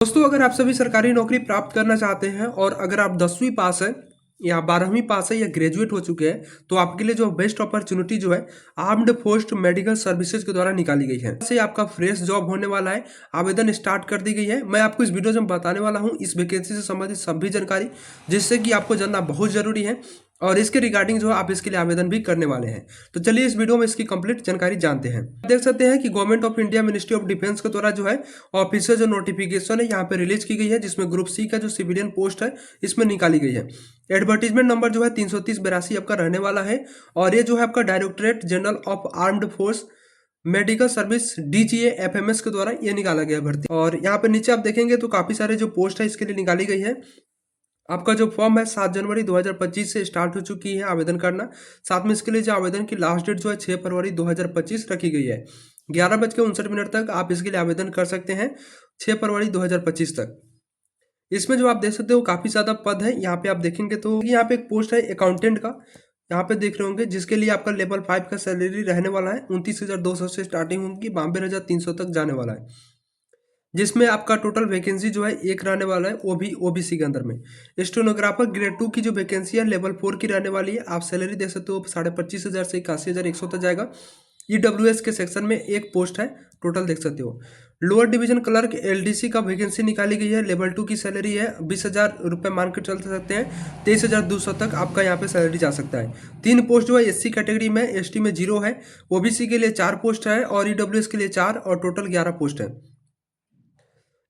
दोस्तों, अगर आप सभी सरकारी नौकरी प्राप्त करना चाहते हैं और अगर आप 10वीं पास है या 12वीं पास है या ग्रेजुएट हो चुके हैं तो आपके लिए जो बेस्ट अपॉर्चुनिटी जो है आर्म्ड फोर्स मेडिकल सर्विसेज के द्वारा निकाली गई है। से आपका फ्रेश जॉब होने वाला है, आवेदन स्टार्ट कर दी गई है। मैं आपको इस वीडियो में बताने वाला हूं इस वैकेंसी से संबंधित सभी जानकारी, जिससे कि आपको जानना बहुत जरूरी है और इसके रिगार्डिंग जो है आप इसके लिए आवेदन भी करने वाले हैं। तो चलिए इस वीडियो में इसकी कंप्लीट जानकारी जानते हैं। देख सकते हैं कि government of India ministry of defence के द्वारा जो है ऑफिशियल जो नोटिफिकेशन है यहाँ पे रिलीज की गई है, जिसमें ग्रुप सी का जो सिविलियन पोस्ट है इसमें निकाली गई है। एडवर्टीजमेंट नंबर जो है 33082 आपका रहने वाला है और ये जो है आपका directorate general of armed force medical service DGA FMS के द्वारा ये निकाला गया भर्ती। और यहाँ पे नीचे आप देखेंगे तो काफी सारे जो पोस्ट है इसके लिए निकाली गई है। आपका जो फॉर्म है 7 जनवरी 2025 से स्टार्ट हो चुकी है आवेदन करना। साथ में इसके लिए जो आवेदन की लास्ट डेट जो है 6 फरवरी 2025 रखी गई है। 11:59 तक आप इसके लिए आवेदन कर सकते हैं, 6 फरवरी 2025 तक। इसमें जो आप देख सकते हो काफ़ी ज़्यादा पद है। यहाँ पे आप देखेंगे तो यहाँ पे एक पोस्ट है अकाउंटेंट का, यहाँ पे देख रहे होंगे, जिसके लिए आपका लेवल 5 का सैलरी रहने वाला है। 29,200 से स्टार्टिंग होगी, 92,300 तक जाने वाला है। जिसमें आपका टोटल वैकेंसी जो है एक रहने वाला है, वो भी OBC के अंदर में। स्टेनोग्राफर ग्रेड 2 की जो वैकेंसी है लेवल 4 की रहने वाली है। आप सैलरी दे सकते हो 25,500 से 81,100 तक जाएगा। EWS के सेक्शन में एक पोस्ट है, टोटल देख सकते हो। लोअर डिवीजन क्लर्क LDC का वैकेंसी निकाली गई है। लेवल 2 की सैलरी है 20,000 रुपये मान के चल सकते हैं, 23,200 तक आपका यहाँ पे सैलरी जा सकता है। 3 पोस्ट जो है SC कैटेगरी में, ST में 0 है। OBC के लिए 4 पोस्ट है और EWS के लिए 4 और टोटल 11 पोस्ट है।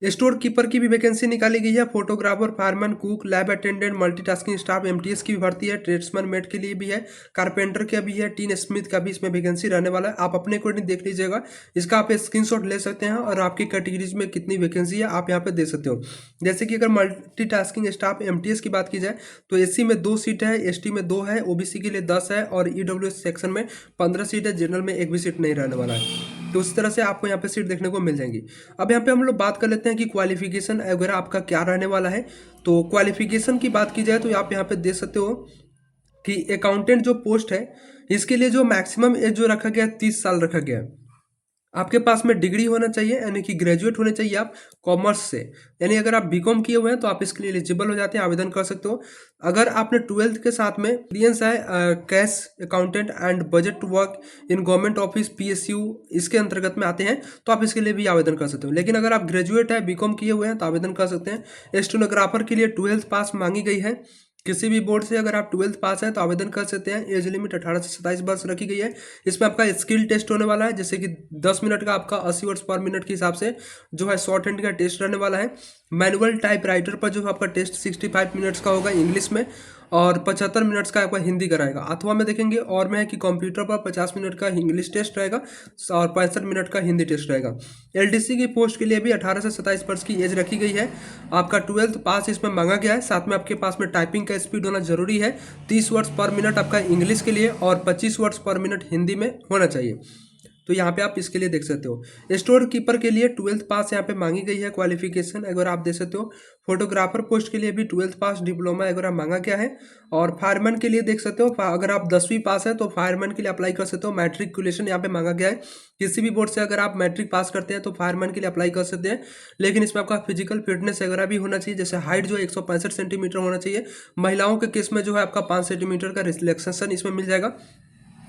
स्टोर कीपर की भी वैकेंसी निकाली गई है। Photographer, fireman, cook, lab attendant, multitasking staff, MTS की भी भर्ती है। ट्रेड्समैन मेट के लिए भी है, कारपेंटर का भी है, टीन स्मिथ का भी इसमें वैकेंसी रहने वाला है। आप अपने अकॉर्डिंग देख लीजिएगा, इसका आप स्क्रीनशॉट ले सकते हैं और आपकी कैटेगरीज में कितनी वैकेंसी है आप यहाँ पे दे सकते हो। जैसे कि अगर मल्टीटास्किंग स्टाफ MTS की बात की जाए तो SC में 2 सीट है, ST में 2 है, OBC के लिए 10 है और EWS सेक्शन में 15 सीट है। जनरल में एक भी सीट नहीं रहने वाला है। तो उस तरह से आपको यहाँ पे सीट देखने को मिल जाएंगी। अब यहाँ पे हम लोग बात कर लेते हैं कि क्वालिफिकेशन वगैरह आपका क्या रहने वाला है। तो क्वालिफिकेशन की बात की जाए तो आप यहाँ पे देख सकते हो कि अकाउंटेंट जो पोस्ट है इसके लिए जो मैक्सिमम एज जो रखा गया है 30 साल रखा गया है। आपके पास में डिग्री होना चाहिए, यानी कि ग्रेजुएट होने चाहिए आप कॉमर्स से। यानी अगर आप BCom किए हुए हैं तो आप इसके लिए एलिजिबल हो जाते हैं, आवेदन कर सकते हो। अगर आपने 12th के साथ में एक्सपीरियंस है cash accountant and budget work in government office PSU इसके अंतर्गत में आते हैं तो आप इसके लिए भी आवेदन कर सकते हो। लेकिन अगर आप ग्रेजुएट है BCom किए हुए हैं तो आवेदन कर सकते हैं। स्टेनोग्राफर के लिए 12th पास मांगी गई है। किसी भी बोर्ड से अगर आप 12th पास है तो आवेदन कर सकते हैं। एज लिमिट 18 से 27 वर्ष रखी गई है। इसमें आपका स्किल टेस्ट होने वाला है, जैसे कि 10 मिनट का आपका 80 वर्ड्स पर मिनट के हिसाब से जो है शॉर्ट हैंड का टेस्ट रहने वाला है। मैनुअल टाइप राइटर पर जो आपका टेस्ट 65 मिनट्स का होगा इंग्लिश में और 75 मिनट्स का आपका हिंदी कराएगा। अथवा में देखेंगे और में है कि कंप्यूटर पर 50 मिनट का इंग्लिश टेस्ट रहेगा और 65 मिनट का हिंदी टेस्ट रहेगा। LDC की पोस्ट के लिए भी 18 से 27 वर्ष की एज रखी गई है। आपका 12th पास इसमें मांगा गया है। साथ में आपके पास में टाइपिंग का स्पीड होना जरूरी है। 30 वर्ड्स पर मिनट आपका इंग्लिश के लिए और 25 वर्ड्स पर मिनट हिंदी में होना चाहिए। तो यहाँ पे आप इसके लिए देख सकते हो। स्टोर कीपर के लिए 12th पास यहाँ पे मांगी गई है क्वालिफिकेशन, अगर आप देख सकते हो। फोटोग्राफर पोस्ट के लिए भी 12th पास डिप्लोमा अगर मांगा गया है। और फायरमैन के लिए देख सकते हो, अगर आप 10वीं पास है तो फायरमैन के लिए अप्लाई कर सकते हो। मैट्रिकुलेशन यहाँ पे मांगा गया है। किसी भी बोर्ड से अगर आप मैट्रिक पास करते हैं तो फायरमैन के लिए अप्लाई कर सकते हैं। लेकिन इसमें आपका फिजिकल फिटनेस वगैरह भी होना चाहिए, जैसे हाइट जो है 165 सेंटीमीटर होना चाहिए। महिलाओं के केस में जो है आपका 5 सेंटीमीटर का रिलैक्सेशन इसमें मिल जाएगा,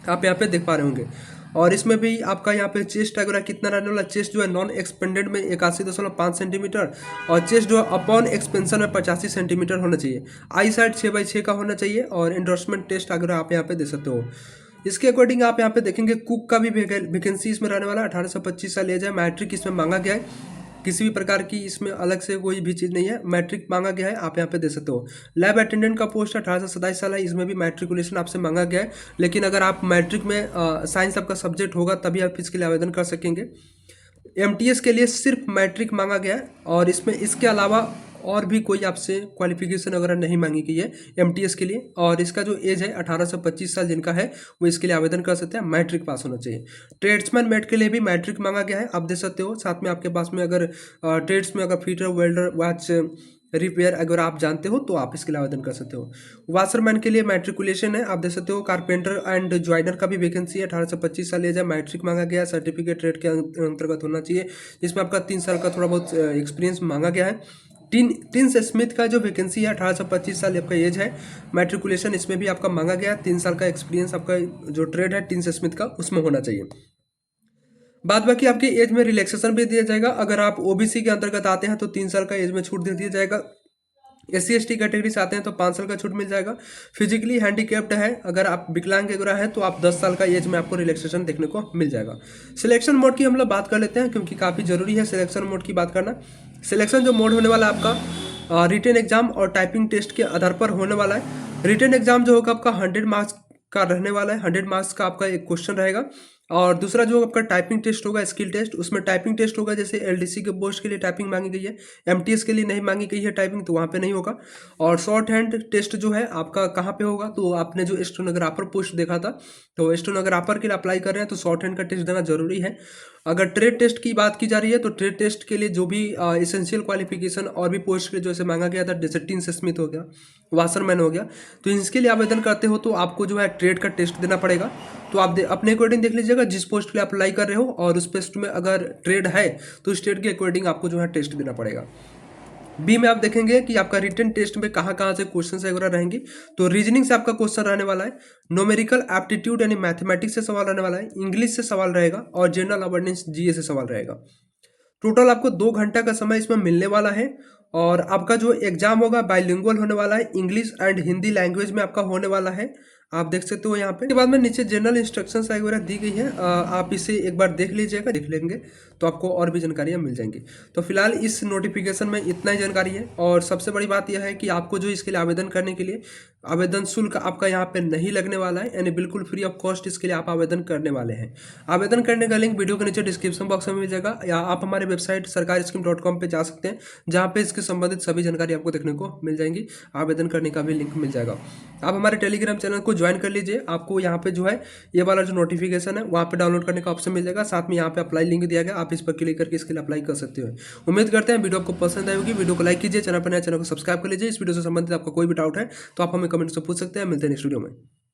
आप यहाँ पे देख पा रहे होंगे। और इसमें भी आपका यहाँ पे चेस्ट वगैरह कितना रहने वाला, चेस्ट जो है नॉन एक्सपेंडेड में 81.5 सेंटीमीटर और चेस्ट जो है अपॉन एक्सपेंशन में 85 सेंटीमीटर होना चाहिए। आई साइड 6x6 का होना चाहिए और एंडोर्समेंट टेस्ट अगर आप यहाँ पे दे सकते हो। इसके अकॉर्डिंग आप यहाँ पे देखेंगे कुक का भी वैकेंसी इसमें रहने वाला है। 18 से 25 साल एज है। मैट्रिक इसमें मांगा गया है। किसी भी प्रकार की इसमें अलग से कोई भी चीज़ नहीं है, मैट्रिक मांगा गया है, आप यहाँ पे दे सकते हो। लैब अटेंडेंट का पोस्ट 18 से 27 साल है। इसमें भी मैट्रिकुलेशन आपसे मांगा गया है। लेकिन अगर आप मैट्रिक में साइंस आपका सब्जेक्ट होगा तभी आप इसके लिए आवेदन कर सकेंगे। MTS के लिए सिर्फ मैट्रिक मांगा गया है और इसमें इसके अलावा और भी कोई आपसे क्वालिफिकेशन वगैरह नहीं मांगी गई है MTS के लिए। और इसका जो एज है 18 से 25 साल जिनका है वो इसके लिए आवेदन कर सकते हैं। मैट्रिक पास होना चाहिए। ट्रेड्समैन मेट के लिए भी मैट्रिक मांगा गया है, आप दे सकते हो। साथ में आपके पास में अगर ट्रेड्स में अगर फिटर, वेल्डर, वॉच रिपेयर अगर आप जानते हो तो आप इसके लिए आवेदन कर सकते हो। वाशरमैन के लिए मैट्रिकुलेशन है, आप देख सकते हो। कारपेंटर एंड ज्वाइनर का भी वैकेंसी है, 18 से 25 साल एज है, मैट्रिक मांगा गया है, सर्टिफिकेट ट्रेड के अंतर्गत होना चाहिए, जिसमें आपका 3 साल का थोड़ा बहुत एक्सपीरियंस मांगा गया है। टिन से स्मिथ का जो वैकेंसी है 18 से 25 साल आपका एज है, मैट्रिकुलेशन इसमें भी आपका मांगा गया है, 3 साल का एक्सपीरियंस आपका जो ट्रेड है टिन से स्मिथ का उसमें होना चाहिए। बाद बाकी आपकी एज में रिलैक्सेशन भी दिया जाएगा, अगर आप ओबीसी के अंतर्गत आते हैं तो 3 साल का एज में छूट दे दिया जाएगा, SC ST कैटेगरी से आते हैं तो 5 साल का छूट मिल जाएगा। फिजिकली हैंडीकेप्ड है, अगर आप विकलांग वगैरह है तो आप 10 साल का एज में आपको रिलैक्सेशन देखने को मिल जाएगा। सिलेक्शन मोड की हम लोग बात कर लेते हैं, क्योंकि काफ़ी जरूरी है सिलेक्शन मोड की बात करना। सिलेक्शन जो मोड होने वाला है आपका रिटन एग्जाम और टाइपिंग टेस्ट के आधार पर होने वाला है। रिटन एग्जाम जो होगा आपका 100 मार्क्स का रहने वाला है, 100 मार्क्स का आपका एक क्वेश्चन रहेगा। और दूसरा जो आपका टाइपिंग टेस्ट होगा स्किल टेस्ट, उसमें टाइपिंग टेस्ट होगा, जैसे LDC के पोस्ट के लिए टाइपिंग मांगी गई है, MTS के लिए नहीं मांगी गई है टाइपिंग, तो वहाँ पे नहीं होगा। और शॉर्ट हैंड टेस्ट जो है आपका कहाँ पे होगा, तो आपने जो स्टेनोग्राफर पोस्ट देखा था, तो स्टेनोग्राफर के लिए अप्लाई कर रहे हैं तो शॉर्ट हैंड का टेस्ट देना जरूरी है। अगर ट्रेड टेस्ट की बात की जा रही है तो ट्रेड टेस्ट के लिए जो भी एसेंशियल क्वालिफिकेशन और भी पोस्ट के लिए जैसे मांगा गया था, जैसे टिन से स्मिथ हो गया, वाशरमैन हो गया, तो इसके लिए आवेदन करते हो तो आपको जो है ट्रेड का टेस्ट देना पड़ेगा। तो आप अपने अकॉर्डिंग देख लीजिएगा जिस पोस्ट के लिए अप्लाई कर रहे हो, और उस पोस्ट में अगर ट्रेड है तो उस ट्रेड के अकॉर्डिंग आपको जो है टेस्ट देना पड़ेगा। बी में आप देखेंगे कि आपका रिटन टेस्ट में कहाँ कहाँ से क्वेश्चन वगैरह रहेंगे, तो रीजनिंग से आपका क्वेश्चन रहने वाला है, न्यूमेरिकल एप्टीट्यूड यानी मैथमेटिक्स से सवाल रहने वाला है, इंग्लिश से सवाल रहेगा, और जनरल अवेयरनेस GA से सवाल रहेगा। टोटल आपको 2 घंटा का समय इसमें मिलने वाला है, और आपका जो एग्जाम होगा बाइलिंगुअल होने वाला है, इंग्लिश एंड हिंदी लैंग्वेज में आपका होने वाला है, आप देख सकते हो यहाँ पे। इसके बाद में नीचे जनरल इंस्ट्रक्शंस वगैरह दी गई है, आप इसे एक बार देख लीजिएगा, देख लेंगे तो आपको और भी जानकारियाँ मिल जाएंगी। तो फिलहाल इस नोटिफिकेशन में इतना ही जानकारी है, और सबसे बड़ी बात यह है कि आपको जो इसके लिए आवेदन करने के लिए आवेदन शुल्क आपका यहाँ पे नहीं लगने वाला है, यानी बिल्कुल फ्री ऑफ कॉस्ट इसके लिए आप आवेदन करने वाले हैं। आवेदन करने का लिंक वीडियो के नीचे डिस्क्रिप्शन बॉक्स में मिल जाएगा, या आप हमारे वेबसाइट sarkarscheme.com पे जा सकते हैं, जहाँ पे इसके संबंधित सभी जानकारी आपको देखने को मिल जाएंगी। आवेदन करने का भी लिंक मिल जाएगा। आप हमारे टेलीग्राम चैनल को ज्वाइन कर लीजिए, आपको यहाँ पे जो है ये वाला जो नोटिफिकेशन है वहाँ पे डाउनलोड करने का ऑप्शन मिल जाएगा, साथ में यहाँ पे अप्लाई लिंक दिया गया, आप इस पर क्लिक करके इसके लिए अप्लाई कर सकते हो। उम्मीद करते हैं वीडियो आपको पसंद आई होगी, वीडियो को लाइक कीजिए, चैनल पर नया चैनल को सब्सक्राइब कर लीजिए। इस वीडियो से संबंधित आपका कोई भी डाउट है तो आप हमें कमेंट से पूछ सकते हैं। मिलते हैं नेक्स्ट वीडियो में।